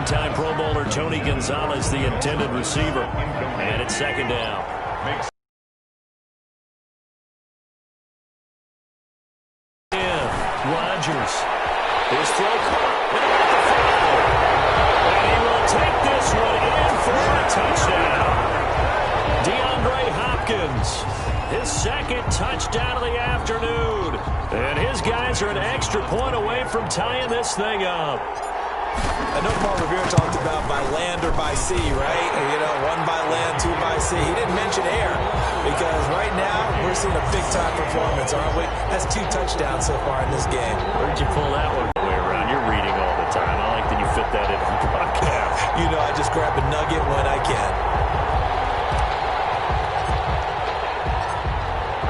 Two-time Pro Bowler Tony Gonzalez, the intended receiver. And it's second down. Rodgers. His throw caught. And he will take this one in for a touchdown. DeAndre Hopkins, his second touchdown of the afternoon. And his guys are an extra point away from tying this thing up. I know Paul Revere talked about by land or by sea, right? You know, one by land, two by sea. He didn't mention air because right now we're seeing a big-time performance, aren't we? That's 2 touchdowns so far in this game. Where'd you pull that one way around? You're reading all the time. I like that you fit that into the broadcast. You know, I just grab a nugget when I can.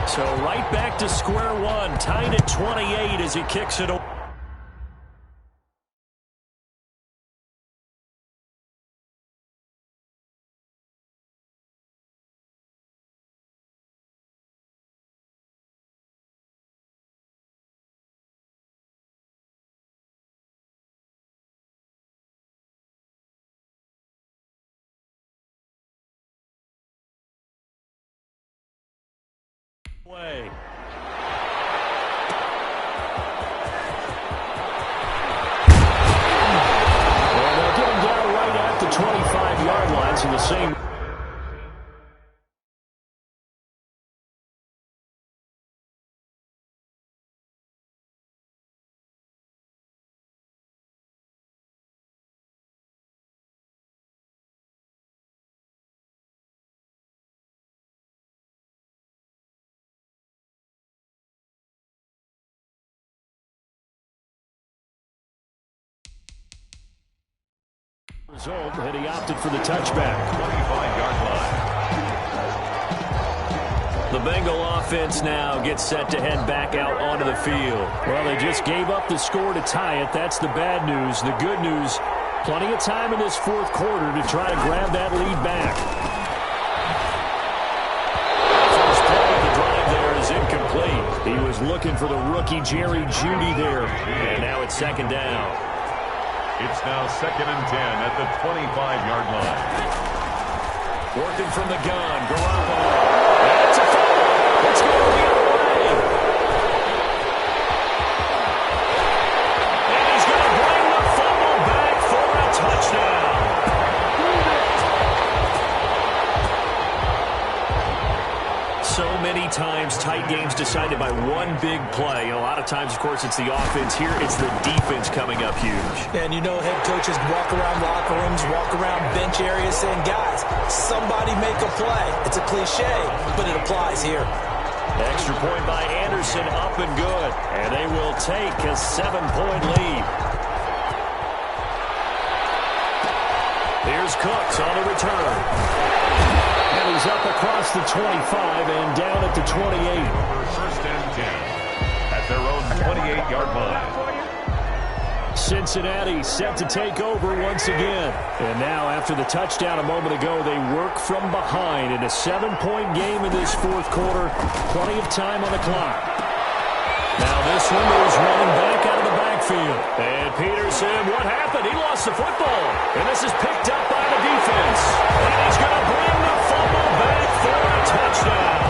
So right back to square one, tied at 28 as he kicks it away. Way. And they'll get him down right at the 25-yard line, so the same. Result, and he opted for the touchback. 25-yard line. The Bengal offense now gets set to head back out onto the field. Well, they just gave up the score to tie it. That's the bad news. The good news, plenty of time in this fourth quarter to try to grab that lead back. First play of the drive there is incomplete. He was looking for the rookie Jerry Jeudy there. And now it's second down. It's now 2nd and 10 at the 25-yard line. Working from the gun, Garoppolo. That's a foul. It's going the other way. And he's going to bring the fumble back for a touchdown. So many times, tight games decided by one big play. A lot of times, of course, it's the offense. Here, it's the defense coming up huge. And you know head coaches walk around locker rooms, walk around bench areas saying, guys, somebody make a play. It's a cliche, but it applies here. Extra point by Anderson, up and good. And they will take a 7-point lead. Here's Cooks on the return. And he's up across the 25 and down at the 28. First and 10 at their own 28-yard line. Cincinnati set to take over once again. And now, after the touchdown a moment ago, they work from behind in a 7-point game in this fourth quarter. Plenty of time on the clock. Now this one is running back out of the backfield. And Peterson, what happened? He lost the football. And this is picked up by the defense. And he's going to bring the fumble back for a touchdown.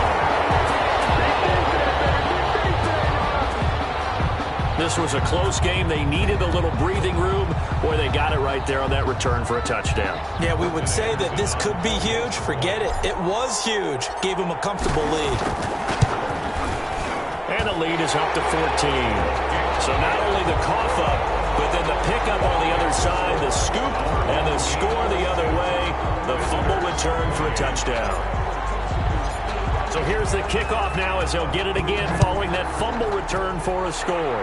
This was a close game. They needed a little breathing room. Boy, they got it right there on that return for a touchdown. Yeah, we would say that this could be huge. Forget it. It was huge. Gave him a comfortable lead. And the lead is up to 14. So not only the cough up, but then the pickup on the other side, the scoop, and the score the other way. The fumble return for a touchdown. So here's the kickoff now as they'll get it again following that fumble return for a score.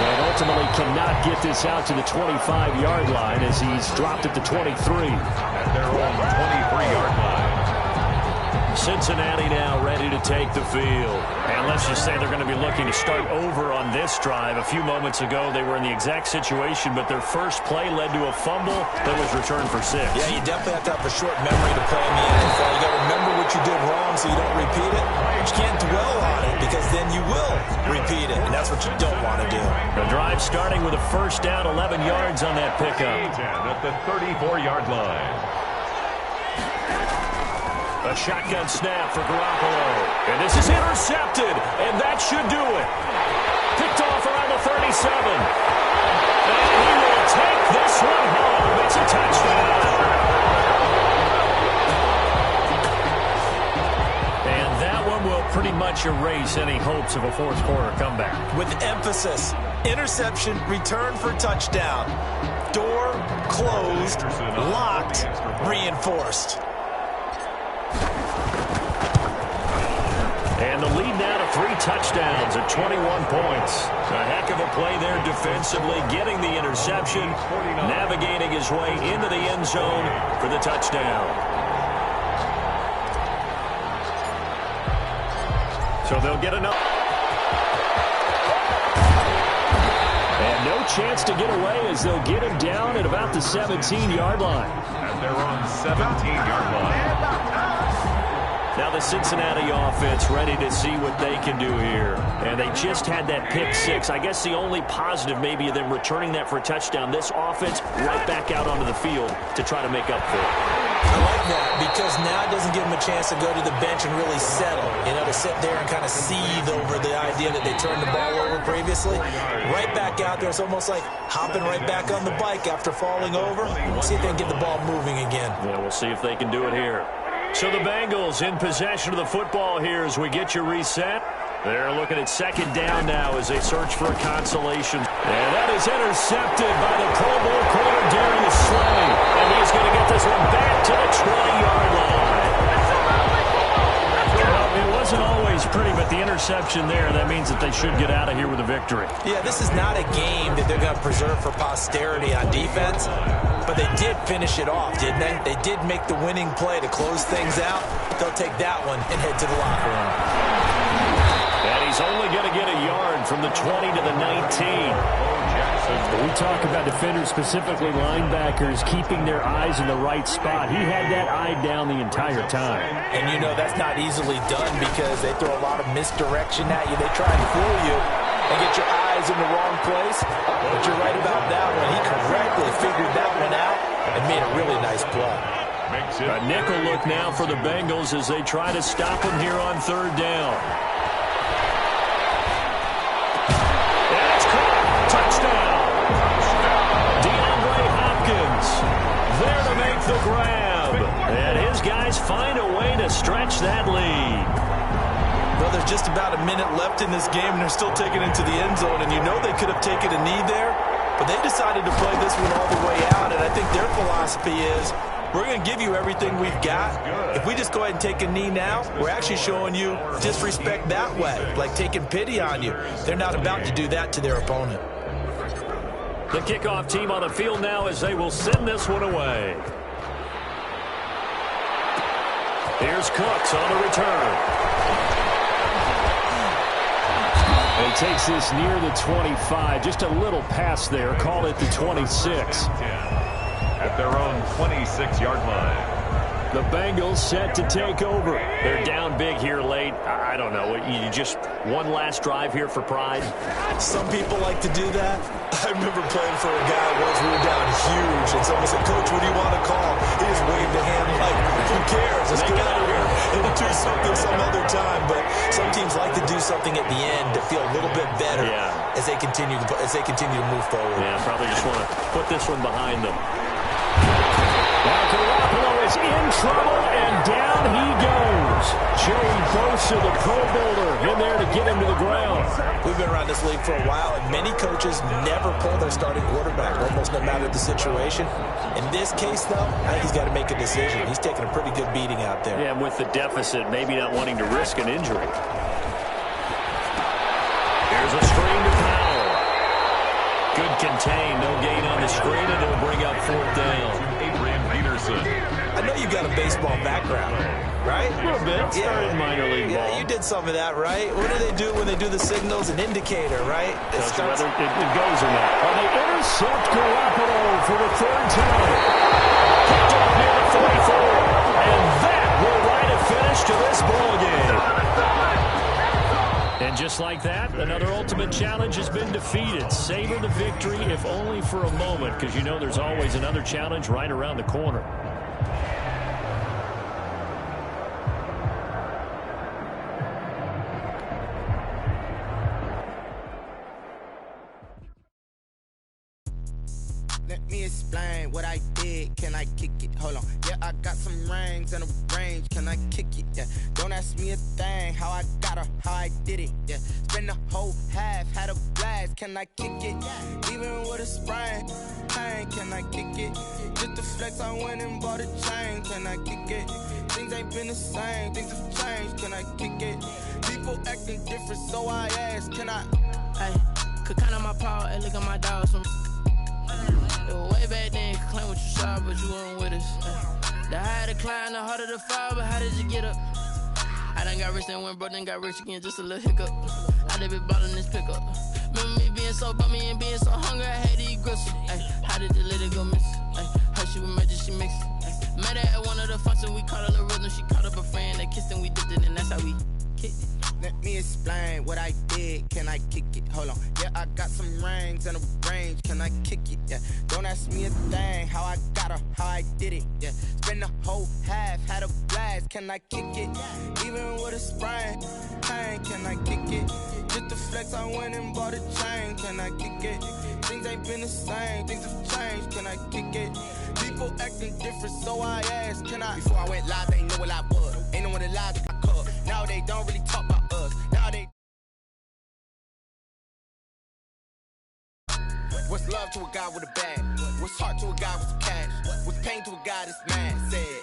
And ultimately cannot get this out to the 25-yard line as he's dropped at the 23. At their own 23-yard line. Cincinnati now ready to take the field. And let's just say they're going to be looking to start over on this drive. A few moments ago, they were in the exact situation, but their first play led to a fumble that was returned for 6. Yeah, you definitely have to have a short memory to play in the NFL. You got to remember what you did wrong so you don't repeat it. But you can't dwell on it because then you will repeat it, and that's what you don't want to do. The drive starting with a first down, 11 yards on that pickup. At the 34-yard line. A shotgun snap for Garoppolo. And this is intercepted, and that should do it. Picked off around the 37. And he will take this one home. It's a touchdown. And that one will pretty much erase any hopes of a fourth quarter comeback. With emphasis, interception, return for touchdown. Door closed, locked, reinforced. And the lead now to 3 touchdowns at 21 points. A heck of a play there defensively, getting the interception, navigating his way into the end zone for the touchdown. So they'll get enough. And no chance to get away as they'll get him down at about the 17-yard line. At their own 17-yard line. Now the Cincinnati offense ready to see what they can do here. And they just had that pick 6. I guess the only positive maybe of them returning that for a touchdown. This offense right back out onto the field to try to make up for it. I like that because now it doesn't give them a chance to go to the bench and really settle. You know, to sit there and kind of seethe over the idea that they turned the ball over previously. Right back out there. It's almost like hopping right back on the bike after falling over. See if they can get the ball moving again. Yeah, we'll see if they can do it here. So the Bengals in possession of the football here as we get you reset. They're looking at second down now as they search for a consolation. And that is intercepted by the Pro Bowl corner Darius Slay. And he's going to get this one back to the 20-yard line. Well, it wasn't always pretty, but the interception there, that means that they should get out of here with a victory. Yeah, this is not a game that they're going to preserve for posterity on defense. But they did finish it off, didn't they? They did make the winning play to close things out. They'll take that one and head to the locker room. And he's only going to get a yard from the 20 to the 19. We talk about defenders, specifically linebackers, keeping their eyes in the right spot. He had that eye down the entire time. And you know that's not easily done because they throw a lot of misdirection at you. They try and fool you and get your eyes in the wrong place. But you're right about that one. He correctly figured that one out and made a really nice play. A nickel look now for the Bengals as they try to stop him here on third down. And it's caught. Touchdown. DeAndre Hopkins there to make the grab. And his guys find a way to stretch that lead. Well, there's just about a minute left in this game, and they're still taking it into the end zone. And you know they could have taken a knee there, but they decided to play this one all the way out. And I think their philosophy is, we're going to give you everything we've got. If we just go ahead and take a knee now, we're actually showing you disrespect that way, like taking pity on you. They're not about to do that to their opponent. The kickoff team on the field now as they will send this one away. Here's Cooks on the return. And he takes this near the 25. Just a little pass there. Call it the 26. At their own 26-yard line. The Bengals set to take over. They're down big here late. I don't know. You just one last drive here for pride. Some people like to do that. I remember playing for a guy once we were down huge, and someone said, "Coach, what do you want to call?" He just waved a hand like, "Who cares? Let's get out of here and do something some other time." But some teams like to do something at the end to feel a little bit better as they continue to move forward. Yeah, probably just want to put this one behind them. Now Garoppolo is in trouble, and down he goes. Joey Bosa, the Pro Bowler, in there to get him to the ground. We've been around this league for a while, and many coaches never pull their starting quarterback, almost no matter the situation. In this case, though, I think he's got to make a decision. He's taking a pretty good beating out there. Yeah, and with the deficit, maybe not wanting to risk an injury. Here's a screen to Powell. Good contain, no gain on the screen, and it'll bring up fourth down. Adrian Peterson. I know you've got a baseball background, right? A little bit. Started in minor league ball. Yeah, you did some of that, right? What do they do when they do the signals? An indicator, right? It starts whether it goes or not. Well, they intercept Garoppolo for the third time. Picked off near the 44. And that will write a finish to this ball game. And just like that, another ultimate challenge has been defeated. Savor the victory, if only for a moment, because you know there's always another challenge right around the corner. Let me explain what I did. Can I kick it? Hold on. Yeah, I got some rings and a range. Can I kick it? Yeah. Don't ask me a thing. How I got her, how I did it. Yeah. Spend the whole half, had a blast. Can I kick it? Even with a sprain, pain. Can I kick it? Just to flex, I went and bought a chain. Can I kick it? Things ain't been the same. Things have changed. Can I kick it? People acting different, so I ask. Can I? Hey, could count on my paw and look at my dog. Some way back then, could claim what you saw, but you weren't with us. The higher the climb, the harder the fall, but how did you get up? I done got rich and went broke, then got rich again, just a little hiccup. I done been ballin' this pickup. Remember me being so bummy and being so hungry, I had to eat gristle. How did the lady go miss? Her she was magic, she mixed. Met her at one of the functions, we caught her the rhythm, she caught up a friend, they kissed and we dipped it, and that's how we kicked it. Let me explain what I did. Can I kick it? Hold on. Yeah, I got some rings and a range. Can I kick it? Yeah. Don't ask me a thing. How I got her, how I did it. Yeah. Spend the whole half, had a blast. Can I kick it? Even with a sprain, pain. Can I kick it? Just to flex, I went and bought a chain. Can I kick it? Things ain't been the same. Things have changed. Can I kick it? People acting different, so I asked. Can I? Before I went live, they ain't know what I was. Ain't no one alive that I cut. Now they don't really talk about us. Now they. What's love to a guy with a bag? What's heart to a guy with some cash? What's pain to a guy that's mad? Said.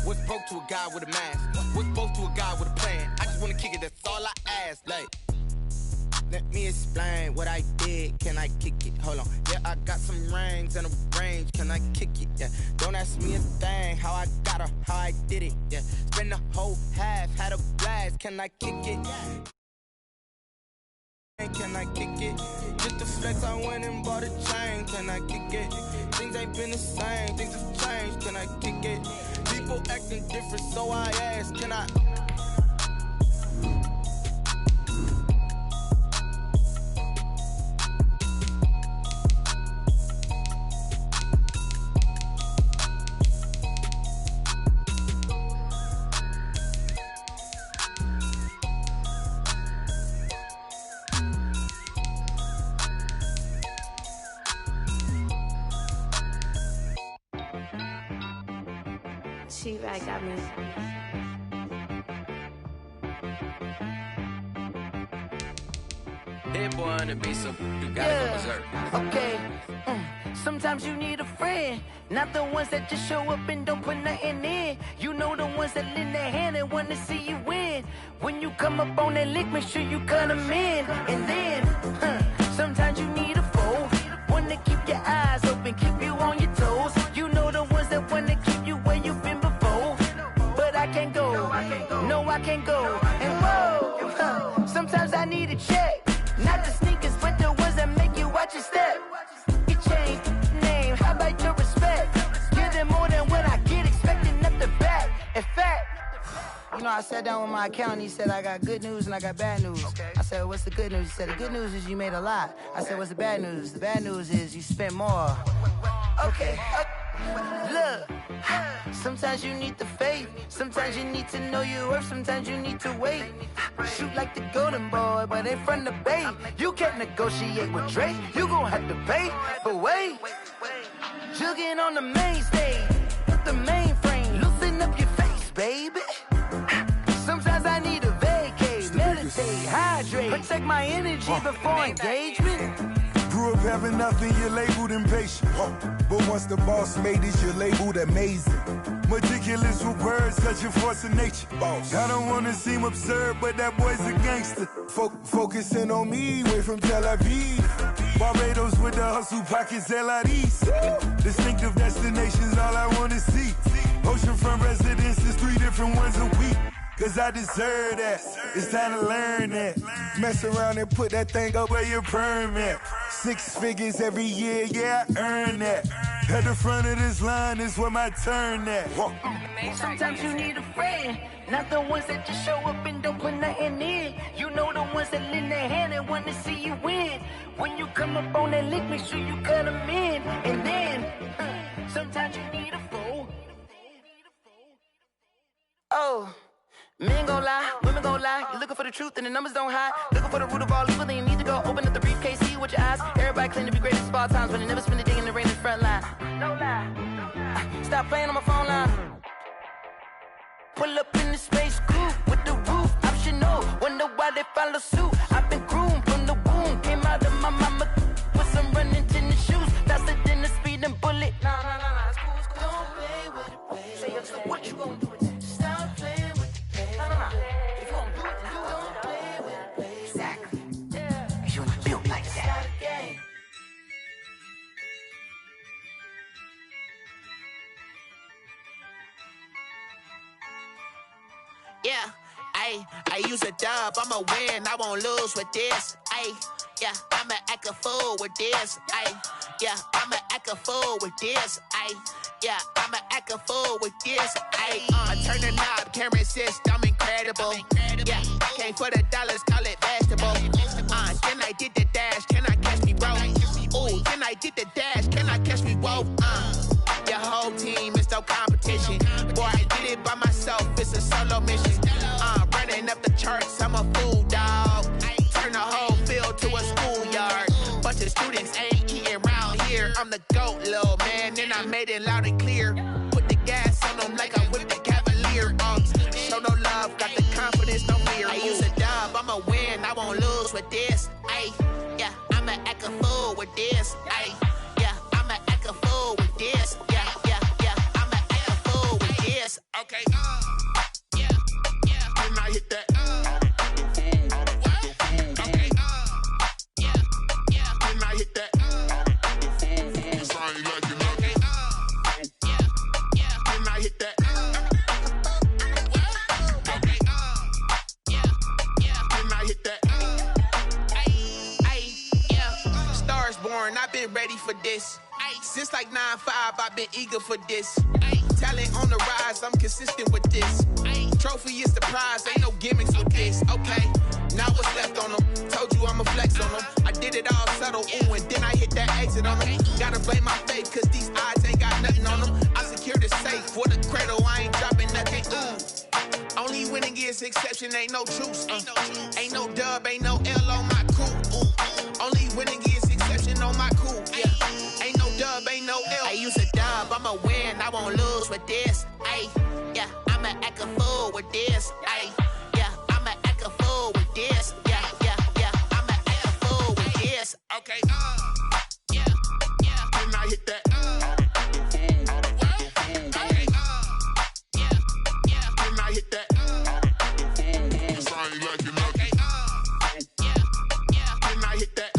What's broke to a guy with a mask? What's both to a guy with a plan? I just wanna kick it, that's all I ask. Like, let me explain what I did. Can I kick it? Hold on. Yeah, I got some rings and a range. Can I kick it? Yeah. Don't ask me a thing. How I got her, how I did it. Yeah. Spend the whole half, had a blast. Can I kick it? Can I kick it? Just to flex, I went and bought a chain. Can I kick it? Things ain't been the same. Things have changed. Can I kick it? People acting different, so I ask. Can I? T-Rag got me. That boy on the beat, so you gotta go berserk. Okay. Sometimes you need a friend, not the ones that just show up and don't put nothing in. You know the ones that lend their hand and want to see you win. When you come up on that lick, make sure you cut them in. And then, sometimes you need a foe, one to keep your eyes open, keep you on your toes. You know the ones that want to keep you where you've been before. But I can't go, no I can't go. And whoa, sometimes I need a check. Not the sneakers, but the ones that make you watch your step. You change name, how about your respect? Give them more than what I get, expecting nothing back. In fact, you know, I sat down with my accountant, he said, I got good news and I got bad news. I said, what's the good news? He said, the good news is you made a lot. I said, what's the bad news? The bad news is you spent more. Okay. Look, sometimes you need the faith, sometimes you need to know your worth, sometimes you need to wait. Shoot like the golden boy, but in front of the bay. You can't negotiate with Drake, you gon' have to pay. But wait, jugging on the main stage, the mainframe, loosen up your face, baby. Sometimes I need a vacate, meditate, hydrate, protect my energy before engagement. Grew up having nothing, you're labeled impatient. But once the boss made it, you're labeled amazing. Meticulous with words, such a force of nature. I don't wanna seem absurd, but that boy's a gangster. Focusing on me, way from Tel Aviv. Barbados with the hustle pockets, LIDs. Distinctive destinations, all I wanna see. Oceanfront residences, 3 different ones a week. Cause I deserve that. It's time to learn that. Mess around and put that thing up where your permit. 6 figures every year, yeah, I earn that. At the front of this line is where my turn at. Sometimes you need a friend, not the ones that just show up and don't put nothing in. You know the ones that lend their hand and want to see you win. When you come up on that lick, make sure you cut them in. And then, sometimes you need a fool. Oh. Men gon' lie, women gon' lie. You're looking for the truth and the numbers don't hide. Looking for the root of all evil, then you need to go open up the briefcase, see with your eyes. Everybody claim to be greatest of all times, but they never spend a day in the rain in the front line. No lie. Stop playing on my phone line. Pull up in the space coupe with the roof optional. Wonder why they follow suit. I've been groomed from the womb. Came out of my mama with some running tennis shoes. Faster than the speeding bullet. Nah, it's cool, it's cool. Don't play with it, play. Say so what you gon' do with it? Stop playing with it. If you gon' do it, then don't play with it, play. Exactly. Yeah. Cause you're not built like that. Yeah, I use a dub, I'ma win, I won't lose with this. Yeah, I'ma act a fool with this. Yeah, I'ma act a fool with this. Yeah, I'ma act a fool with this. I turn the knob, camera assist, I'm incredible. Yeah, came for the dollars, call it vegetable. Then I did the dash, can I catch me, bro? Ooh, then I did the dash, can I catch me, whoa? Your whole team is no competition. Boy, I did it by myself, it's a solo mission. Running up the charts, I'm a fool, dog. Turn the whole field to a schoolyard. Bunch of students ain't eating round here. I'm the GOAT, little man, and I made it loud and clear. Put the gas on them like I whipped the Cavalier. Show no love, got the confidence, no fear. I use a dub, I'ma win, I won't lose with this. Yeah, I'ma act a fool with this. Yeah, I'ma act a fool with this. Yeah, I'ma act a fool with this. Okay, yeah, when I hit that. Okay, yeah, when I hit that. Cause I ain't like it. Okay, yeah, when I hit that. Okay, yeah, when I hit that. Yeah, Stars born, I've been ready for this. Since like 9-5, I've been eager for this. Talent on the rise, I'm consistent with this. Trophy is the prize, ain't no gimmicks with this. Okay, now what's left on them? Told you I'ma flex on them. I did it all subtle, ooh, and then I hit that exit on them. Gotta blame my faith, cause these odds ain't got nothing on them. I secure the safe for the cradle, I ain't dropping nothing, ooh. Only winning is exception, ain't no truce. Ain't no dub, ain't no L on my crew. Only winning is exception on my crew, yeah. Ain't no dub, ain't no L. I use a dub, I'ma win, I won't lose with this. Yeah, I'ma act a fool with this. Yeah, I'ma act a fool with this. Yeah, I'ma act a fool with this. Okay, yeah, when I hit that. Okay, yeah, when I hit that. Cause I ain't like it. Okay, yeah, when I hit that.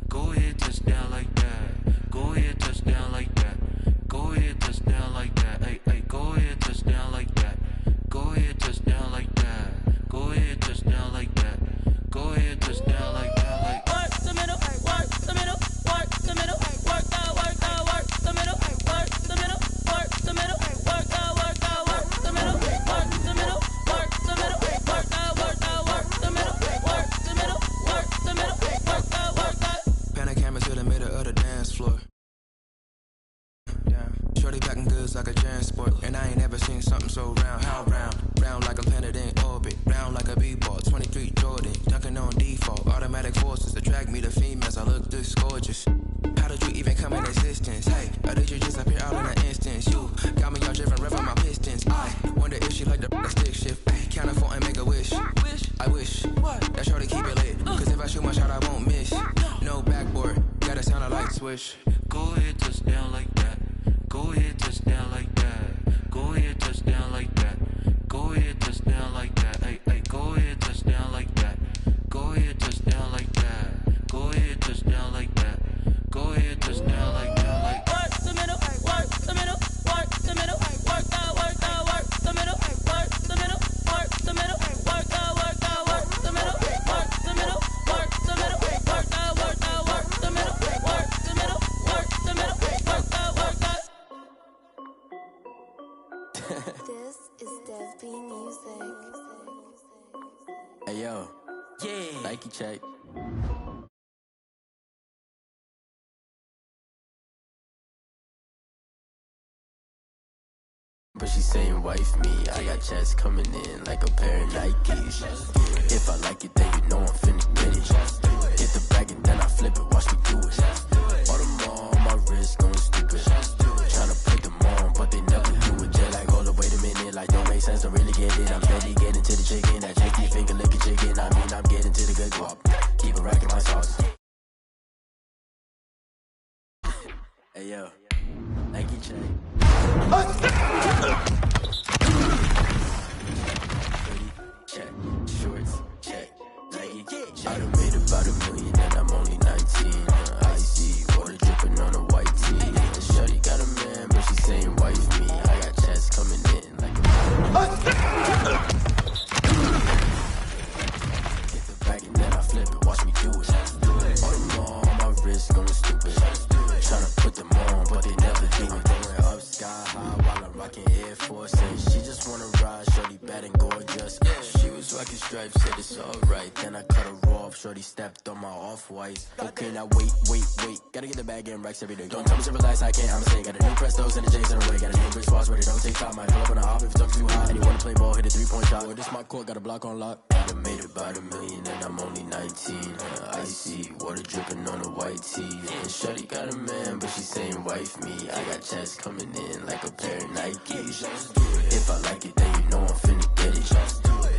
Go ahead, touch down like that. Shorty packing goods like a transport, and I ain't never seen something so round. How round? Round like a planet in orbit, round like a b-ball. 23 Jordan, dunking on default. Automatic forces attract me to females. I look this gorgeous. How did you even come in existence? Hey, or did you just appear out in an instance? You got me all driven, revving my pistons. I wonder if she like the stick shift. Hey, count it for and make a wish. I wish that shorty keep it lit. Cause if I shoot my shot, I won't miss. No backboard, gotta sound a light switch. Go ahead, touch down like that. Go ahead, touch down like that. Go ahead, touch down like that. Go ahead, touch down like that. Hey, hey, go ahead, touch down like that. Go ahead, touch down like that. Go ahead, touch down like that. Go ahead, touch down like that. Like work the middle, work the middle, work the middle, work the middle, work the middle, work the middle, work the middle, work the middle, work the middle, work the middle, work the middle, work the middle, work the middle, work the middle, work the. This is Dev B Music. Hey yo, yeah, Nike check. But she saying wife me, I got checks coming in like a pair of Nikes. If I like it, then you know I'm finna get it. Hit the bag and then I flip it, watch me do it. All them on my wrist going stupid. Tryna put them on, but they never do it. Just like, hold up, wait a minute, like don't make sense, don't really get it. I'm steady getting to the chicken, that chicken finger licking chicken. I mean, I'm getting to the good guap. Keep it racking my sauce. Hey yo, Nike check. Check, shorts, check, Nike, check. I done made about $1 million and I'm only 19. I see water dripping on a white tee. Shorty got a man, but she saying wife me. I got checks coming in like a hit the bag and then I flip it, watch me do it. All them on my wrist going stupid. Tryna put them on, but they never do it. Going up sky high while I'm rocking Air Forces. She just wanna ride, shorty bad and gorgeous. She was rocking stripes, said it's alright. Then I cut her off, shorty stepped on my off-whites. Okay, now wait. Gotta get the bag and racks every day. Don't tell me to relax, I can't, I'ma say. Got a new Prestos and the J's in the way. Got a new bitch boss ready, don't take time. Might pull up on the hop if it's up too high. And you wanna play ball, hit a 3-point shot. Or this my court, got a block on lock. I done made about $1 million and I'm only 19. Icy, water dripping on a white tee. And shorty got a man, but she saying wife me. I got checks coming in like a pair of Nikes. If I like it, then you know I'm finna get it.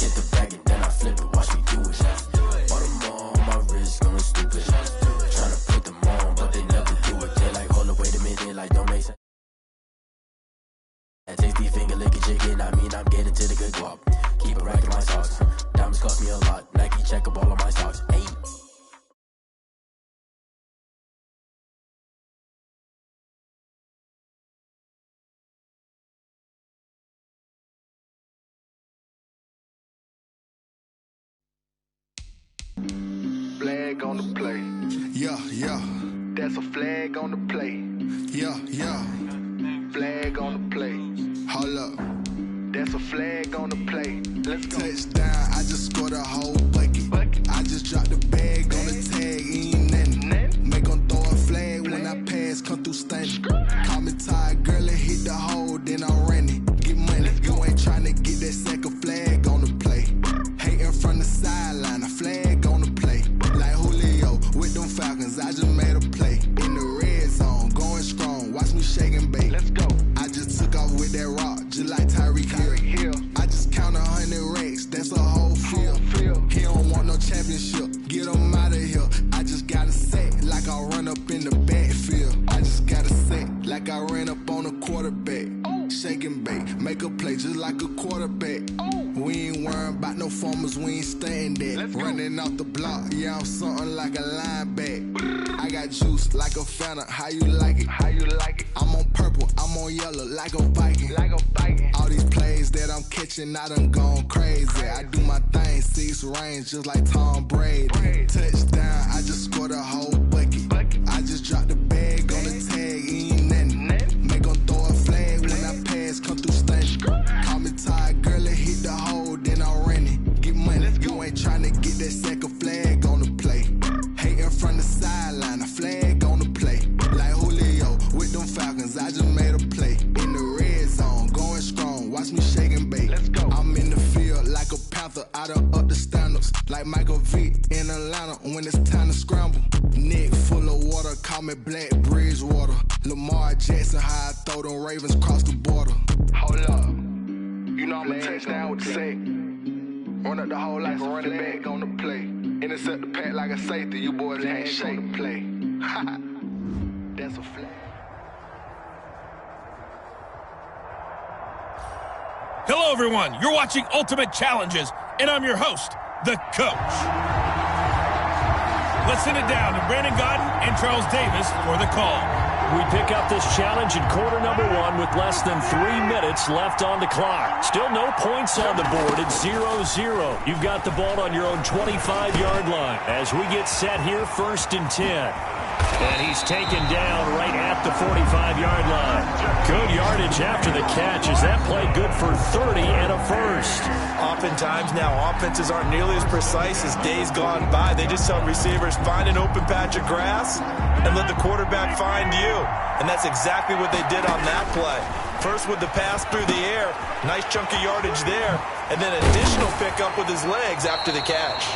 Hit the bag and then I flip it, watch me do it. All them on my wrist going stupid. Tryna put them on, but they never do it. They like, hold up, wait a minute, like don't make sense. That tasty finger licking chicken, I mean I'm getting to the good guap. Keep it racking my socks. Diamonds cost me a lot. Nike check up all of my stocks. Hey. Flag on the play. Yeah. That's a flag on the play. Yeah. Flag on the play. Hold up. That's a flag on the play. Let's go. Touchdown, I just scored a whole bucket. I just dropped the bag on the tag, ain't nothing. Make 'em throw a flag when I pass, come through stunning. Call me tired, girl, and hit the hole, then I'm running. Get money, you ain't tryna get that second flag on the play. Hating from the sideline, a flag on the play. Like Julio with them Falcons, I just made a play. In the red zone, going strong, watch me shake and bake. Let's go. I just took off with that rock, just like Tyreek Hill. I just count 100 racks, that's a whole field. He don't want no championship, get him out of here. I just got a set, like I run up in the backfield. I just got a set, like I ran up on a quarterback. Shake and bake, make a play just like a quarterback. We ain't worrying about no formers, we ain't staying there. Running off the block, yeah, I'm something like a linebacker. I got juice like a Fanta, how you like it? I'm on purple, I'm on yellow, like a Viking. All these plays that I'm catching, I done gone crazy. I do my thing, 6 range, just like Tom Brady. Touchdown, I just scored a whole bucket. I just dropped the bag on the tag, ain't nothing. Make 'em throw a flag when I pass, come through stunning. Call me tired, girl, and hit the hole, then I'm running. Get money, you ain't tryna get that second flag on the play. Hating from the sideline, a flag on the play. Like Julio with them Falcons, I just made a play. when it's time to scramble. Neck full of water, call me Black Bridgewater. Lamar Jackson, how I throw them Ravens across the border. Hold up. You know I'm a touchdown with the sack. Run up the hole like a running back on the play. Intercept the pack like a safety. You boys ain't shake the play. That's a flag. Hello, everyone. You're watching Ultimate Challenges, and I'm your host, the coach. Let's send it down to Brandon Godden and Charles Davis for the call. We pick up this challenge in quarter number 1 with less than 3 minutes left on the clock. Still no points on the board. It's 0-0. You've got the ball on your own 25-yard line. As we get set here, 1st and 10. And he's taken down right at the 45-yard line. Good yardage after the catch as that play good for 30 and a first. Oftentimes now, offenses aren't nearly as precise as days gone by. They just tell receivers, find an open patch of grass and let the quarterback find you. And that's exactly what they did on that play. First with the pass through the air, nice chunk of yardage there, and then additional pickup with his legs after the catch.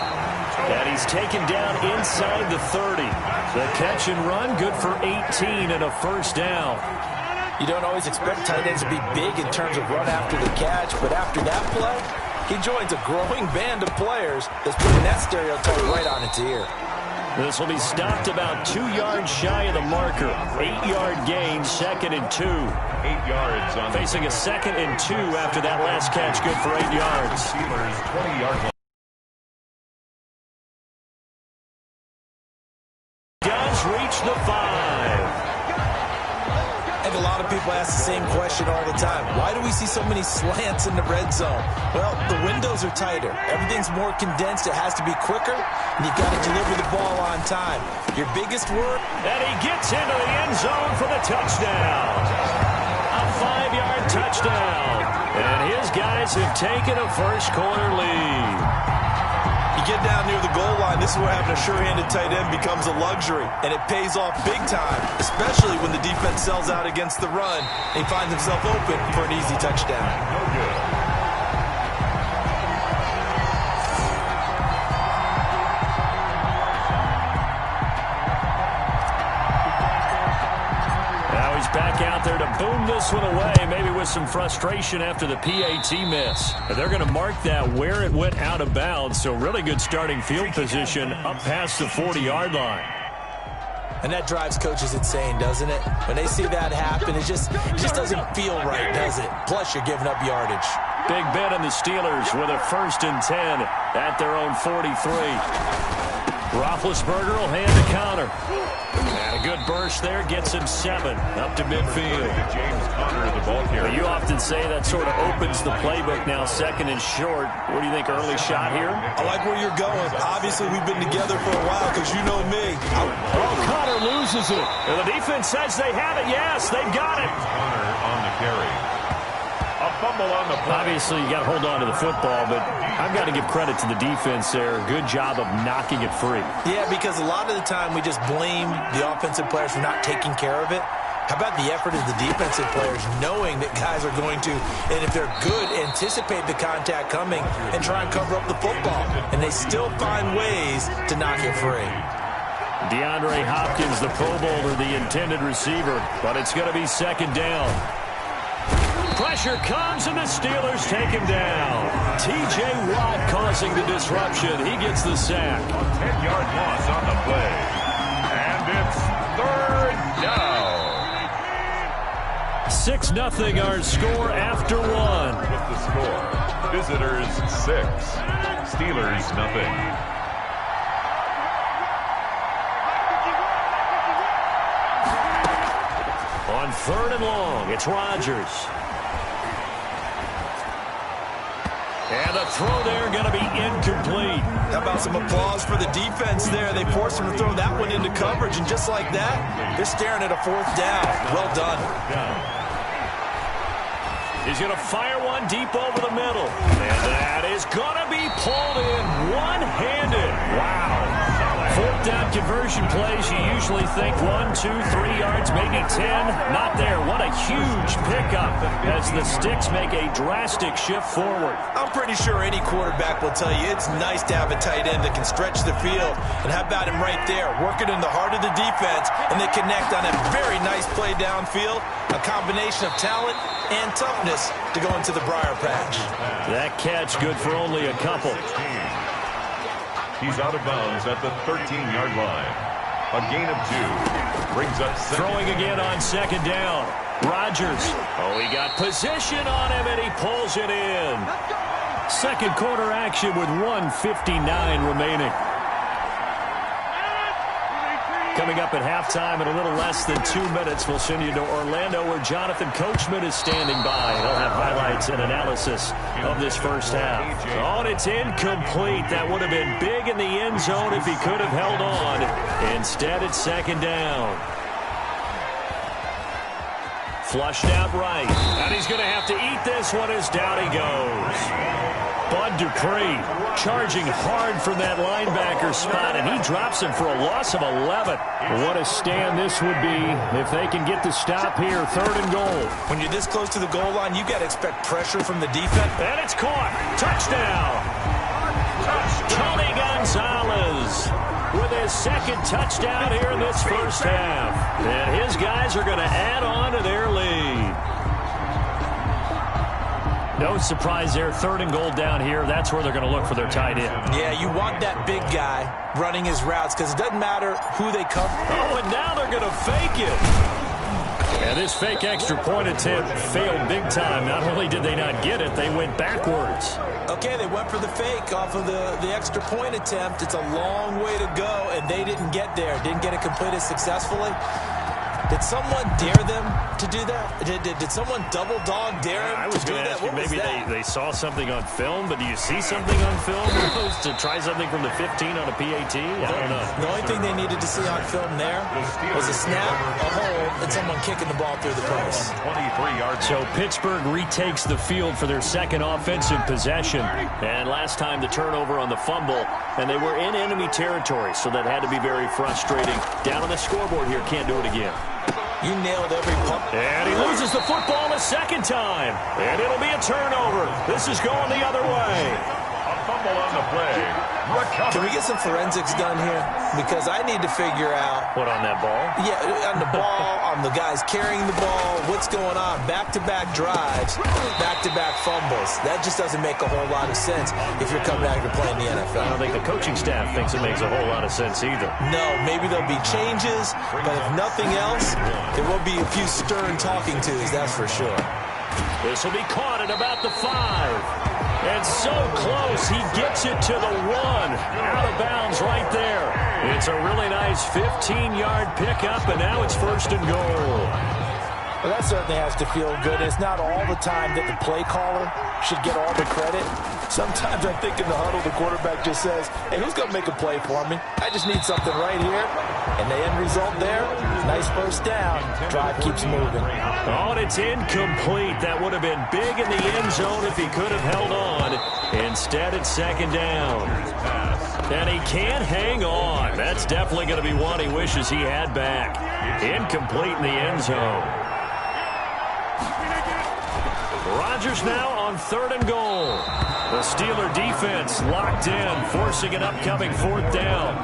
And he's taken down inside the 30. The catch and run, good for 18 and a first down. You don't always expect tight ends to be big in terms of run after the catch, but after that play, he joins a growing band of players that's putting that stereotype right on its ear. This will be stopped about 2 yards shy of the marker. 8-yard gain, 2nd and 2. 8 yards on facing a 2nd and 2 after that last catch, good for 8 yards. Steelers 20-yard line. Does reach the 5. I think a lot of people ask the same question all the time. Why do we see so many slants in the red zone? Well, the windows are tighter. Everything's more condensed. It has to be quicker, and you've got to deliver the ball on time. Your biggest work. And he gets into the end zone for the touchdown. A 5-yard touchdown. And his guys have taken a first-quarter lead. You get down near the goal line, this is where having a sure-handed tight end becomes a luxury, and it pays off big time, especially when the defense sells out against the run, and he finds himself open for an easy touchdown. No good. Now he's back out there to boom this one away, maybe with some frustration after the PAT miss. They're going to mark that where it went out of bounds, so really good starting field position up past the 40-yard line. And that drives coaches insane, doesn't it? When they see that happen, it just doesn't feel right, does it? Plus, you're giving up yardage. Big Ben and the Steelers with a 1st and 10 at their own 43. Roethlisberger will hand the counter. And a good burst there gets him 7 up to midfield. James Conner, the ball carrier. You often say that sort of opens the playbook now, 2nd and short. What do you think, early shot here? I like where you're going. Obviously, we've been together for a while because you know me. Conner loses it. And the defense says they have it. Yes, they've got it. Conner on the carry. A fumble on the play. Obviously, you got to hold on to the football, but I've got to give credit to the defense there. Good job of knocking it free. Yeah, because a lot of the time we just blame the offensive players for not taking care of it. How about the effort of the defensive players knowing that guys are going to, and if they're good, anticipate the contact coming and try and cover up the football. And they still find ways to knock it free. DeAndre Hopkins, the Pro Bowler, the intended receiver, but it's going to be 2nd down. Pressure comes, and the Steelers take him down. T.J. Watt causing the disruption. He gets the sack. 10-yard loss on the play. And it's 3rd down. 6-0 our score after 1. With the score, visitors 6, Steelers nothing. On 3rd and long, it's Rodgers. And the throw there going to be incomplete. How about some applause for the defense there? They forced him to throw that one into coverage, and just like that, they're staring at a 4th down. Well done. He's going to fire one deep over the middle. And that is going to be pulled in one-handed. Wow. fourth down conversion plays, you usually think 1, 2, 3 yards, maybe 10. Not there. What a huge pickup as the Sticks make a drastic shift forward. I'm pretty sure any quarterback will tell you it's nice to have a tight end that can stretch the field. And how about him right there, working in the heart of the defense, and they connect on a very nice play downfield, a combination of talent and toughness to go into the briar patch. That catch good for only a couple. He's out of bounds at the 13-yard line. A gain of 2. Brings up second. Throwing again on second down. Rodgers. Oh, he got position on him, and he pulls it in. Second quarter action with 1:59 remaining. Coming up at halftime in a little less than 2 minutes, we'll send you to Orlando where Jonathan Coachman is standing by. He'll have highlights and analysis of this first half. Oh, and it's incomplete. That would have been big in the end zone if he could have held on. Instead, it's second down. Flushed out right. And he's going to have to eat this one as down he goes. Bud Dupree charging hard from that linebacker spot, and he drops him for a loss of 11. What a stand this would be if they can get the stop here, 3rd and goal. When you're this close to the goal line, you got to expect pressure from the defense. And it's caught. Touchdown. Tony Gonzalez with his second touchdown here in this first half. And his guys are going to add on to their lead. No surprise there, 3rd and goal down here. That's where they're going to look for their tight end. Yeah, you want that big guy running his routes because it doesn't matter who they cover. Oh, and now they're going to fake it. And this fake extra point attempt failed big time. Not only did they not get it, they went backwards. Okay, they went for the fake off of the extra point attempt. It's a long way to go, and they didn't get there. Didn't get it completed successfully. Did someone dare them to do that? Did someone double dog dare them I was to do going to that? ask you, maybe they saw something on film, but do you see something on film to try something from the 15 on a PAT? I don't know. The only thing they needed to see on film there was a snap, a hold, and someone kicking the ball through the post. 23 yards. So Pittsburgh retakes the field for their second offensive possession. And last time the turnover on the fumble, and they were in enemy territory, so that had to be very frustrating. Down on the scoreboard here, can't do it again. You nailed every pump. And he loses the football a second time. And it'll be a turnover. This is going the other way. A fumble on the play. Recovery. Can we get some forensics done here? Because I need to figure out. What, on that ball? Yeah, on the ball, on the guys carrying the ball. What's going on? Back-to-back drives, back-to-back fumbles. That just doesn't make a whole lot of sense if you're coming back to play in the NFL. I don't think the coaching staff thinks it makes a whole lot of sense either. No, maybe there'll be changes, but if nothing else, there will be a few stern talking tos, that's for sure. This will be caught at about the 5. And so close, he gets it to the 1. Out of bounds right there. It's a really nice 15-yard pickup, and now it's 1st and goal. Well, that certainly has to feel good. It's not all the time that the play caller should get all the credit. Sometimes I think in the huddle, the quarterback just says, hey, who's going to make a play for me? I just need something right here. And the end result there, nice first down. Drive keeps moving. Oh, and it's incomplete. That would have been big in the end zone if he could have held on. Instead, it's second down. And he can't hang on. That's definitely going to be one he wishes he had back. Incomplete in the end zone. Rodgers now on 3rd and goal. The Steeler defense locked in, forcing an upcoming 4th down.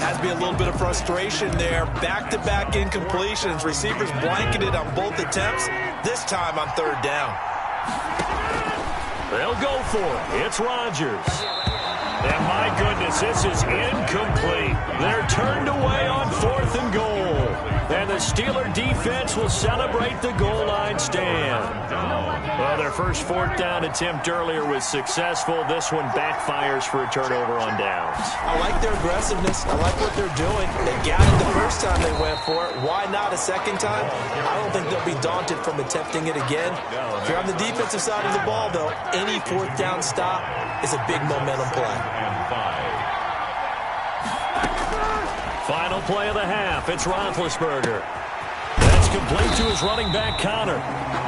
Has to be a little bit of frustration there. Back-to-back incompletions. Receivers blanketed on both attempts, this time on 3rd down. They'll go for it. It's Rodgers. And my goodness, this is incomplete. They're turned away on 4th and goal. And the Steeler defense will celebrate the goal line stand. Well, their first 4th down attempt earlier was successful. This one backfires for a turnover on downs. I like their aggressiveness. I like what they're doing. They got it the first time they went for it. Why not a second time? I don't think they'll be daunted from attempting it again. If you're on the defensive side of the ball, though, any 4th down stop is a big momentum play. Final play of the half. It's Roethlisberger. That's complete to his running back, Connor.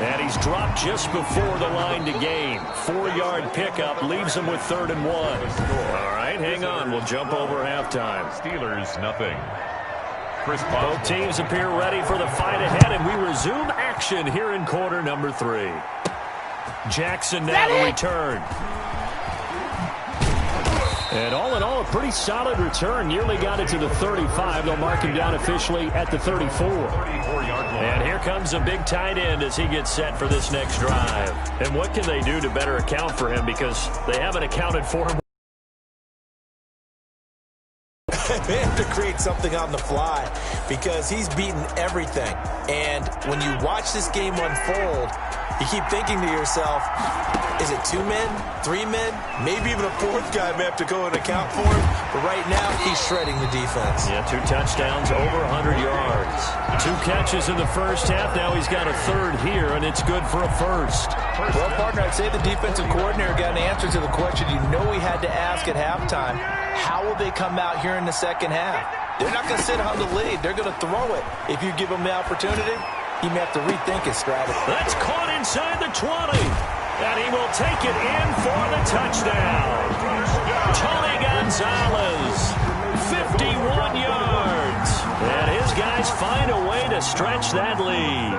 And he's dropped just before the line to gain. 4-yard pickup leaves him with 3rd and 1. All right, hang on. We'll jump over halftime. Steelers, nothing. Both teams appear ready for the fight ahead, and we resume action here in quarter number 3. Jackson now to return. And all in all, a pretty solid return. Nearly got it to the 35. They'll mark him down officially at the 34. And here comes a big tight end as he gets set for this next drive. And what can they do to better account for him, because they haven't accounted for him? They have to create something on the fly because he's beaten everything. And when you watch this game unfold, you keep thinking to yourself, is it 2 men, 3 men, maybe even a 4th guy may have to go and account for him. But right now, he's shredding the defense. Yeah, 2 touchdowns, over 100 yards. 2 catches in the first half. Now he's got a 3rd here, and it's good for a 1st. Well, partner, I'd say the defensive coordinator got an answer to the question you know he had to ask at halftime. How will they come out here in the second half? They're not going to sit on the lead. They're going to throw it. If you give them the opportunity, he may have to rethink his strategy. That's caught inside the 20. And he will take it in for the touchdown. Tony Gonzalez, 51 yards. And his guys find a way to stretch that lead.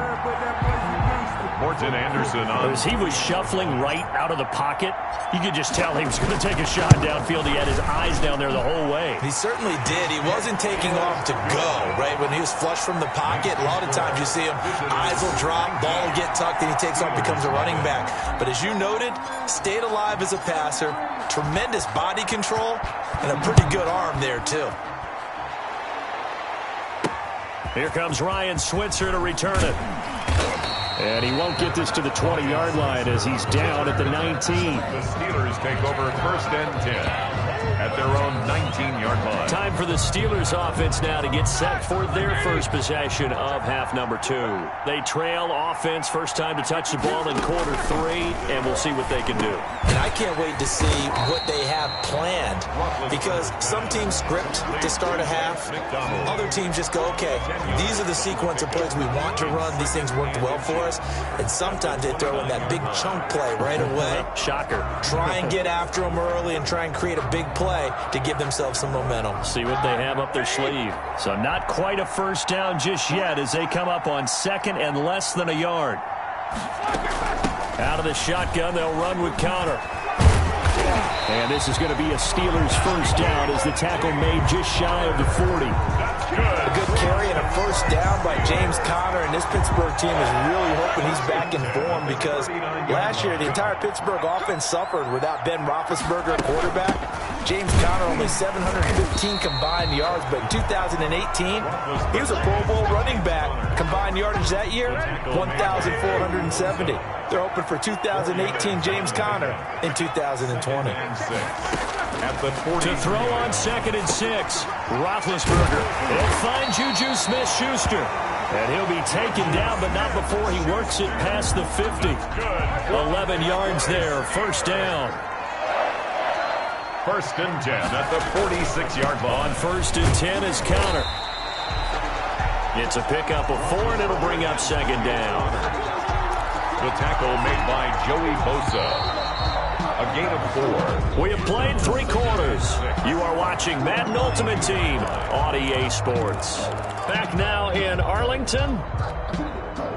Morton Anderson on. As he was shuffling right out of the pocket, you could just tell he was going to take a shot downfield. He had his eyes down there the whole way. He certainly did. He wasn't taking off to go, right? When he was flush from the pocket, a lot of times you see him, eyes will drop, ball will get tucked, and he takes off, becomes a running back. But as you noted, stayed alive as a passer, tremendous body control, and a pretty good arm there, too. Here comes Ryan Switzer to return it. And he won't get this to the 20-yard line as he's down at the 19. The Steelers take over 1st and 10 at their own 19-yard line. Time for the Steelers offense now to get set for their first possession of half number 2. They trail offense, first time to touch the ball in quarter 3, and we'll see what they can do. And I can't wait to see what they have planned, because some teams script to start a half. Other teams just go, okay, these are the sequence of plays we want to run. These things worked well for us. And sometimes they throw in that big chunk play right away. Shocker. Try and get after them early and try and create a big play to give themselves some momentum. See what they have up their sleeve. So not quite a first down just yet as they come up on 2nd and less than a yard. Out of the shotgun, they'll run with Connor. And this is going to be a Steelers first down as the tackle made just shy of the 40. A good carry and a first down by James Conner, and this Pittsburgh team is really hoping he's back in form, because last year the entire Pittsburgh offense suffered without Ben Roethlisberger at quarterback. James Conner only 715 combined yards, but in 2018 he was a Pro Bowl running back. Combined yardage that year, 1,470. They're hoping for 2018 James Conner in 2020. To throw on 2nd and 6, Roethlisberger. He'll find Juju Smith-Schuster. And he'll be taken down, but not before he works it past the 50. 11 yards there, first down. 1st and 10 at the 46-yard line. On 1st and 10 is Connor. It's a pickup of 4, and it'll bring up 2nd down. The tackle made by Joey Bosa. A gain of 4. We have played 3 quarters. You are watching Madden Ultimate Team on EA Sports. Back now in Arlington.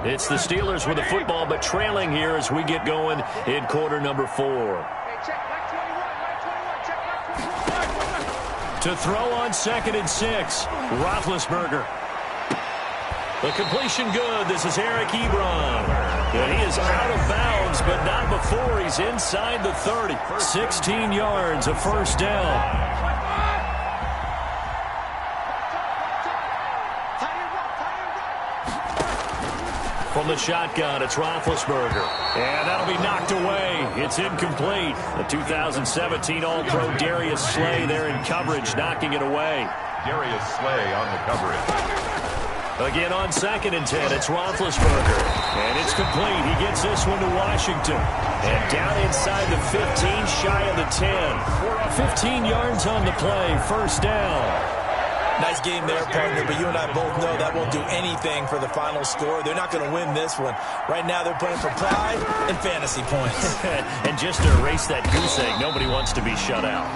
It's the Steelers with the football, but trailing here as we get going in quarter number 4. To throw on 2nd and 6, Roethlisberger. The completion good. This is Eric Ebron. And he is out of bounds, but not before he's inside the 30. 16 yards, a first down. From the shotgun, it's Roethlisberger. And that'll be knocked away. It's incomplete. The 2017 All-Pro Darius Slay there in coverage, knocking it away. Darius Slay on the coverage. Again on 2nd and 10, it's Roethlisberger. And it's complete. He gets this one to Washington. And down inside the 15, shy of the 10. 15 yards on the play, first down. Nice game there, partner, but you and I both know that won't do anything for the final score. They're not going to win this one. Right now they're playing for pride and fantasy points. And just to erase that goose egg, nobody wants to be shut out.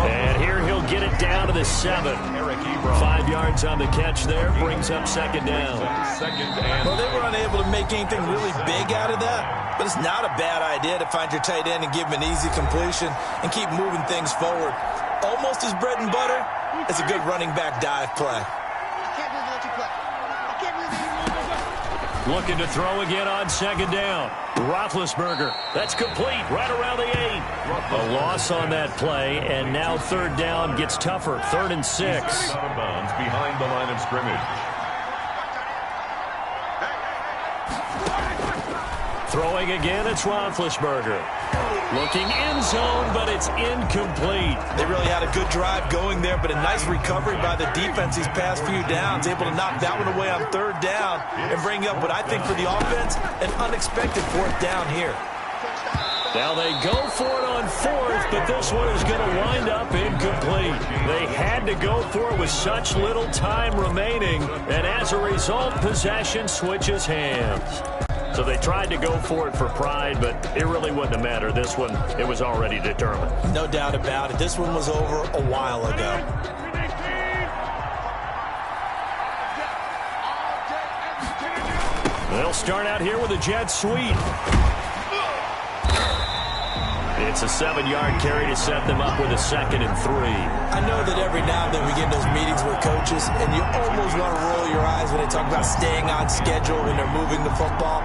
And here he'll get it down to the 7. 5 yards on the catch there, brings up second down. Well, they were unable to make anything really big out of that, but it's not a bad idea to find your tight end and give him an easy completion and keep moving things forward. Almost his bread and butter. It's a good running back dive play. Looking to throw again on second down. Roethlisberger. That's complete right around the 8. A loss on that play, and now third down gets tougher. 3rd and 6. Out of bounds behind the line of scrimmage. Throwing again, it's Roethlisberger. Looking end zone, but it's incomplete. They really had a good drive going there, but a nice recovery by the defense these past few downs, able to knock that one away on third down and bring up what I think for the offense, an unexpected 4th down here. Now they go for it on 4th, but this one is going to wind up incomplete. They had to go for it with such little time remaining, and as a result, possession switches hands. So they tried to go for it for pride, but it really wouldn't have mattered. This one, it was already determined. No doubt about it. This one was over a while ago. They'll start out here with a jet sweep. It's a 7-yard carry to set them up with a 2nd and 3. I know that every now and then we get in those meetings with coaches, and you almost want to roll your eyes when they talk about staying on schedule when they're moving the football.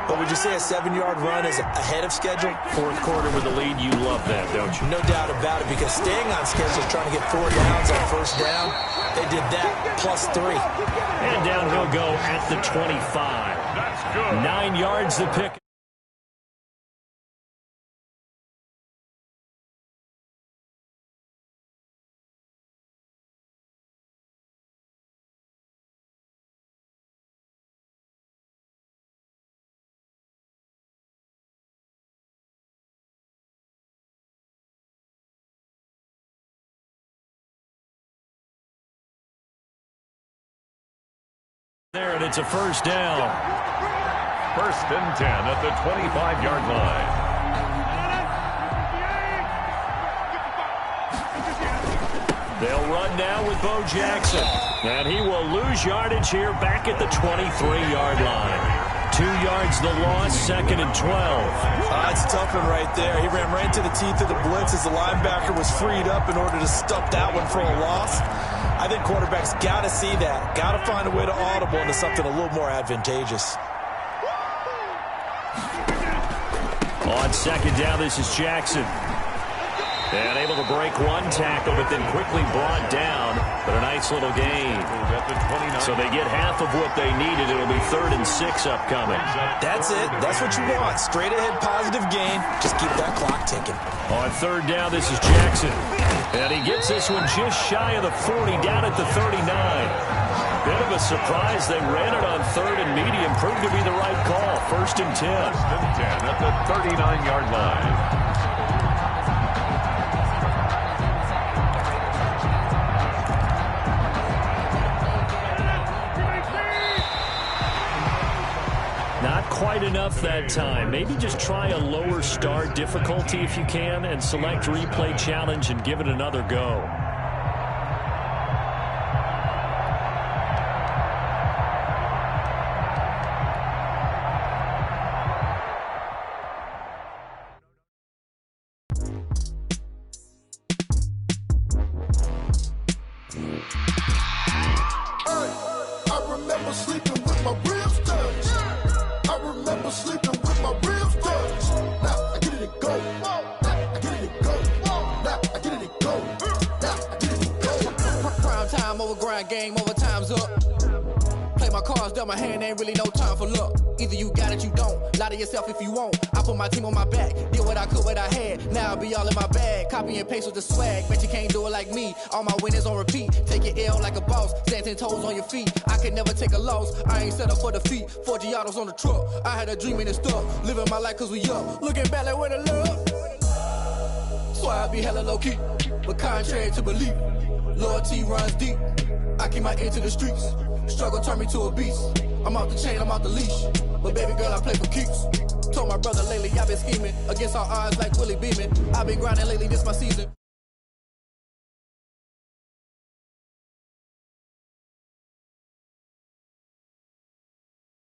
But would you say a 7-yard run is ahead of schedule? 4th quarter with the lead, you love that, don't you? No doubt about it, because staying on schedule is trying to get 4 downs on first down. They did that, plus 3. And down he'll go at the 25. That's good. 9 yards the pick. There, and it's a first down. 1st and 10 at the 25-yard line. They'll run now with Bo Jackson. And he will lose yardage here back at the 23-yard line. 2 yards the loss, 2nd and 12. It's a tough one right there. He ran right into the teeth of the blitz as the linebacker was freed up in order to stuff that one for a loss. I think quarterbacks got to see that. Got to find a way to audible into something a little more advantageous. On second down, this is Jackson. And able to break one tackle, but then quickly brought down. But a nice little gain. So they get half of what they needed. It'll be 3rd and 6 upcoming. That's it. That's what you want. Straight ahead positive gain. Just keep that clock ticking. On 3rd down, this is Jackson. And he gets this one just shy of the 40, down at the 39. Bit of a surprise. They ran it on 3rd and medium. Proved to be the right call. 1st and 10. 1st and 10 at the 39-yard line. Not quite enough that time. Maybe just try a lower start difficulty if you can and select replay challenge and give it another go. Game over, time's up. Play my cards, dealt my hand, ain't really no time for luck. Either you got it, you don't. Lie to yourself if you won't. I put my team on my back, did what I could, what I had. Now I'll be all in my bag. Copy and paste with the swag. Bet you can't do it like me. All my winners on repeat. Take your L like a boss. Stand 10 toes on your feet. I can never take a loss. I ain't set up for defeat. 4 Giottos on the truck. I had a dream and it's stuff. Living my life cause we up. Looking back like where the love. So I be hella low key. But contrary to belief. Loyalty runs deep. I keep my ear to the streets. Struggle turned me to a beast. I'm off the chain, I'm off the leash. But baby girl, I play for keeps. Told my brother lately, I've been scheming against all odds like Willie Beeman. I've been grinding lately, this my season.